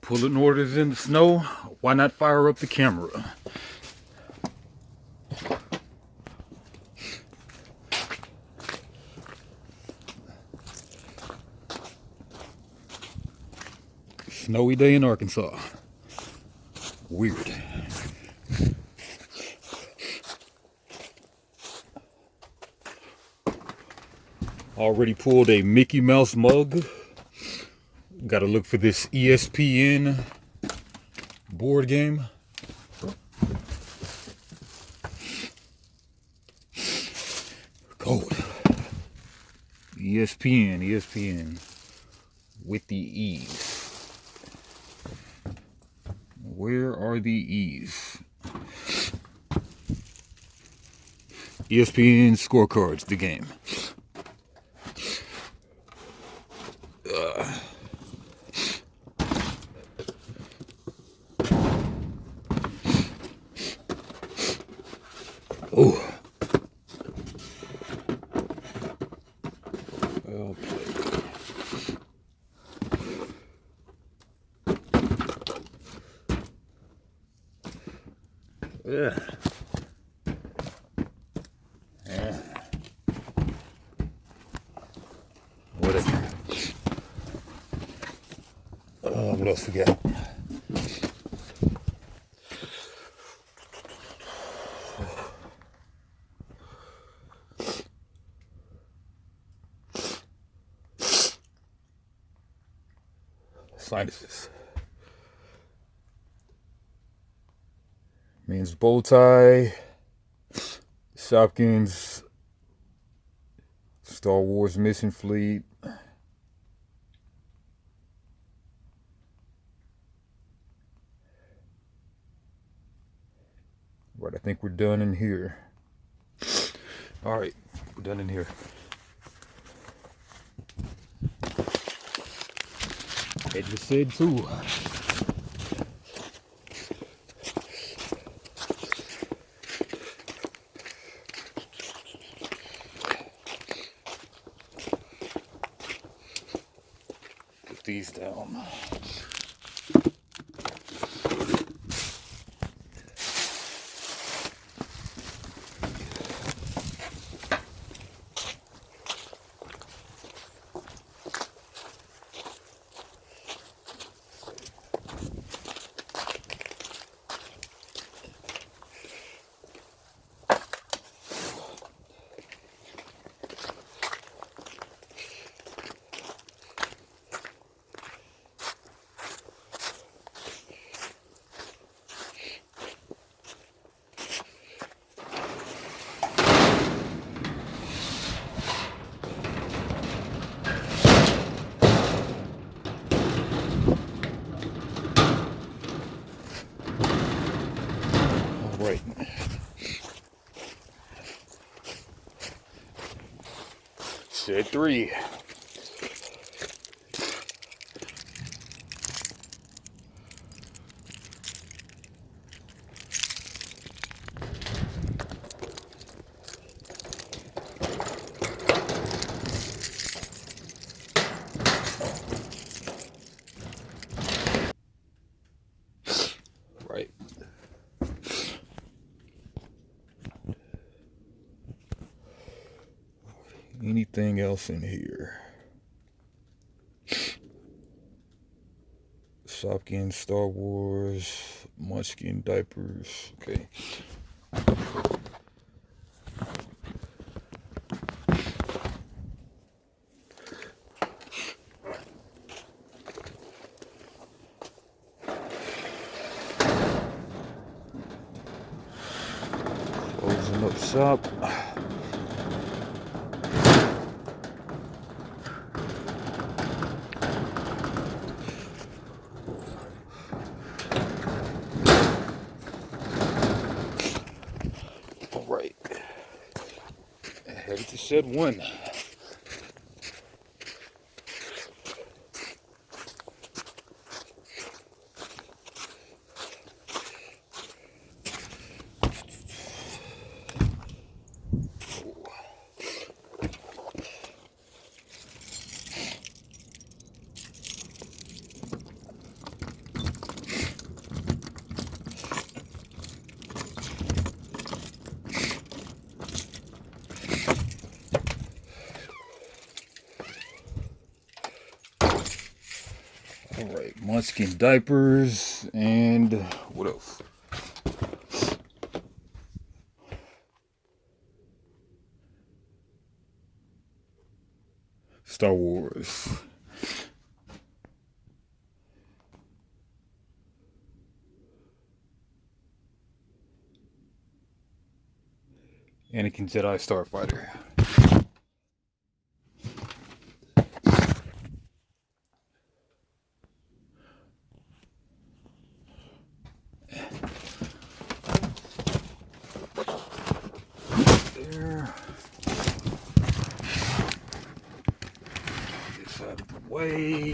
Pulling orders in the snow. Why not fire up the camera? Snowy day in Arkansas. Weird. Already pulled a Mickey Mouse mug. Got to look for this ESPN board game. Cold. ESPN with the E's. Where are the E's? ESPN scorecards, the game. Oh. Well played. Yeah. Whatever. What else we got? Sinuses. Means bow tie. Shopkins. Star Wars Mission Fleet. Right, I think we're done in here. All right, we're done in here. It just said too. Put these down. Right. Said 3. Right. Anything else in here? Shopkins, Star Wars, Munchkin diapers. Okay. Closing up shop. Right. Headed to shed 1. Alright, Munchkin diapers, and what else? Star Wars. Anakin Jedi Starfighter. There. This out of the way.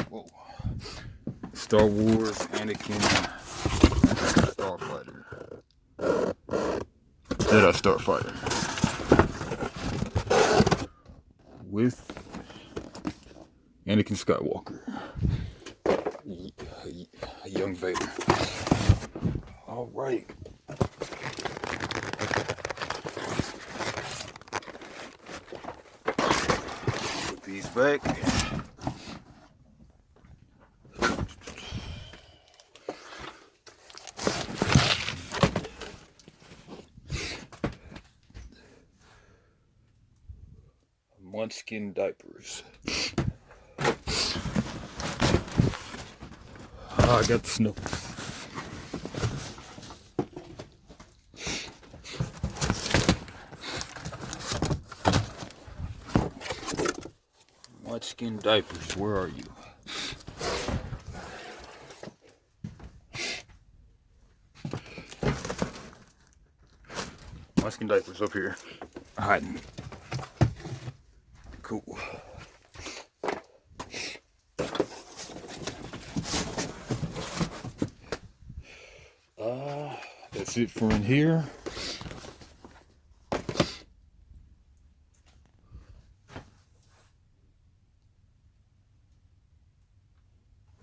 Whoa. Star Wars Anakin Starfighter. Jedi Starfighter. With Anakin Skywalker. A young Vader. Alright. Put these back. Munchkin diapers. I got the Sniffles. Munchkin diapers, where are you? Munchkin diapers up here, hiding. Cool. That's it for in here.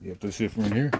Yep, that's it for in here.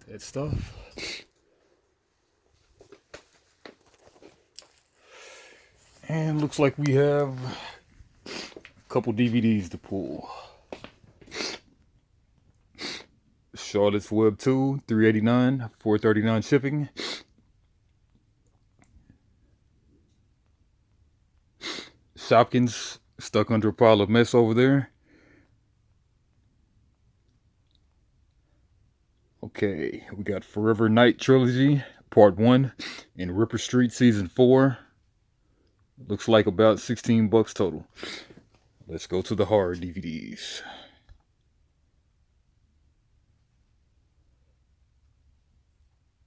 That stuff. And looks like we have a couple DVDs to pull. Charlotte's Web 2, $3.89, $4.39 shipping. Shopkins, stuck under a pile of mess over there. Okay, we got Forever Night Trilogy, Part 1, and Ripper Street Season 4. Looks like about 16 bucks total. Let's go to the horror DVDs.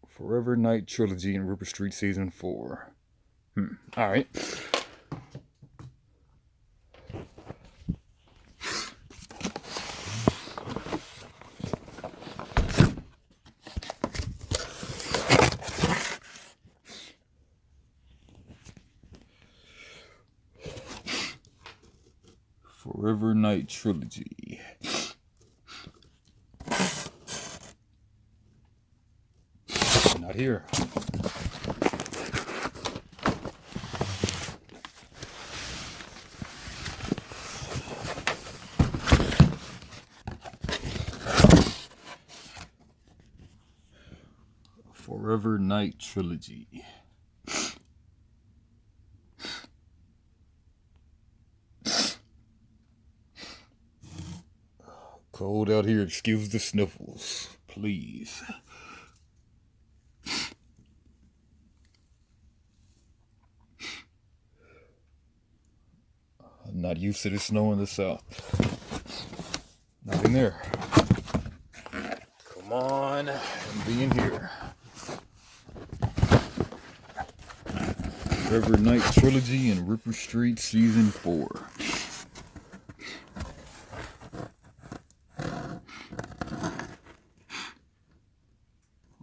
Forever Night Trilogy and Ripper Street Season 4. Alright. Forever Night Trilogy. Not here. Forever Night Trilogy. Cold out here, excuse the sniffles, please. I'm not used to the snow in the south. Not in there. Come on, and be in here. Forever Night Trilogy and Ripper Street Season 4.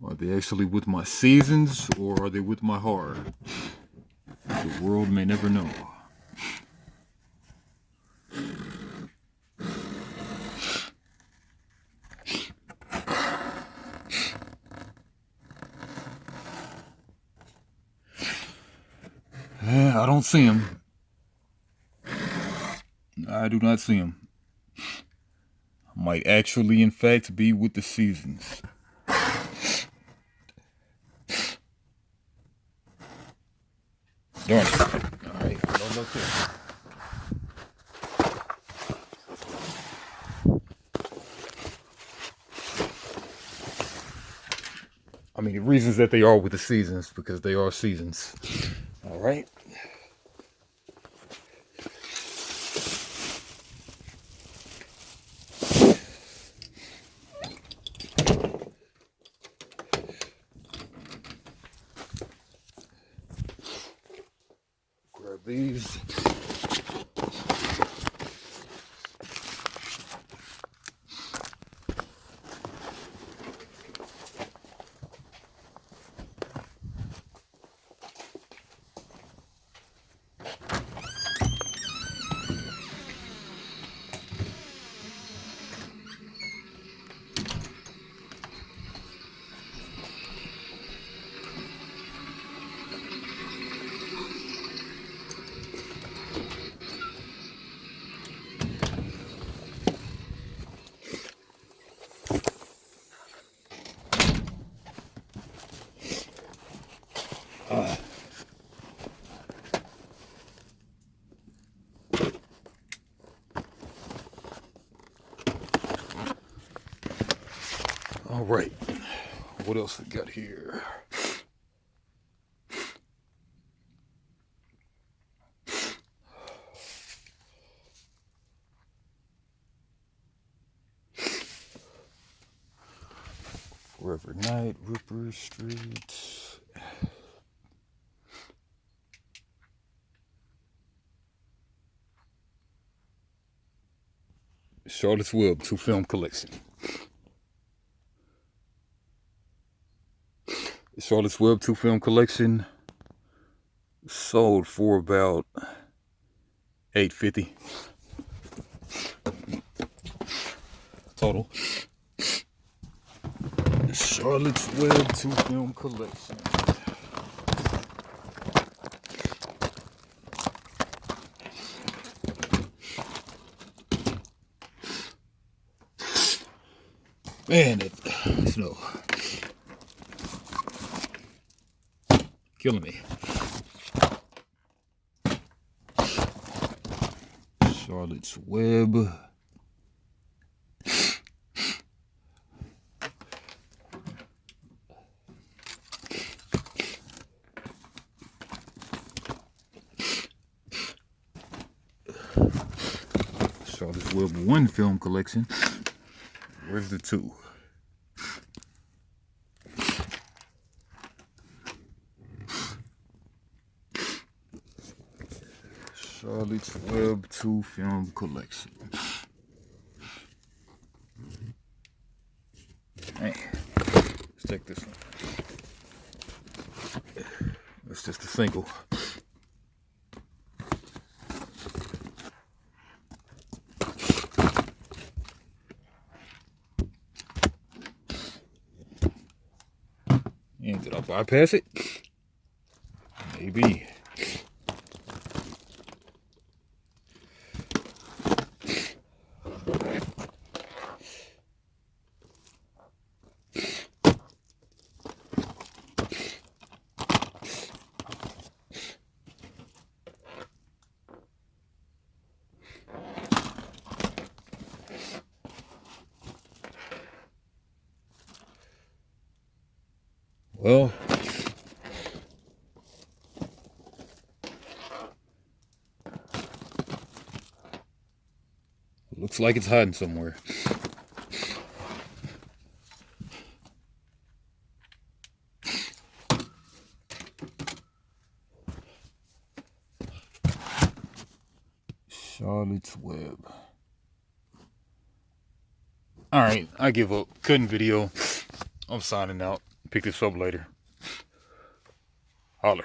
Are they actually with my seasons, or are they with my heart? The world may never know. I don't see him. I do not see him. Might actually, in fact, be with the seasons. Darn it. Alright, don't look here. I mean, the reasons that they are with the seasons, because they are seasons. Alright. Grab these. All right, what else we got here? Forever Night, Ripper Street. Charlotte's Web 2-film collection. Charlotte's Web 2-film collection sold for about $8.50 total. Charlotte's Web 2-film collection. Man, that snow. Killing me. Charlotte's Web. Charlotte's Web 1-film collection. Where's the 2? Charlotte's Web 2-film collection. Hey, let's take this one. It's just a single. And did I bypass it? Maybe. Well, Looks like it's hiding somewhere. Charlotte's Web. Alright, I give up. Cutting video. I'm signing out. Pick this up later. Holler.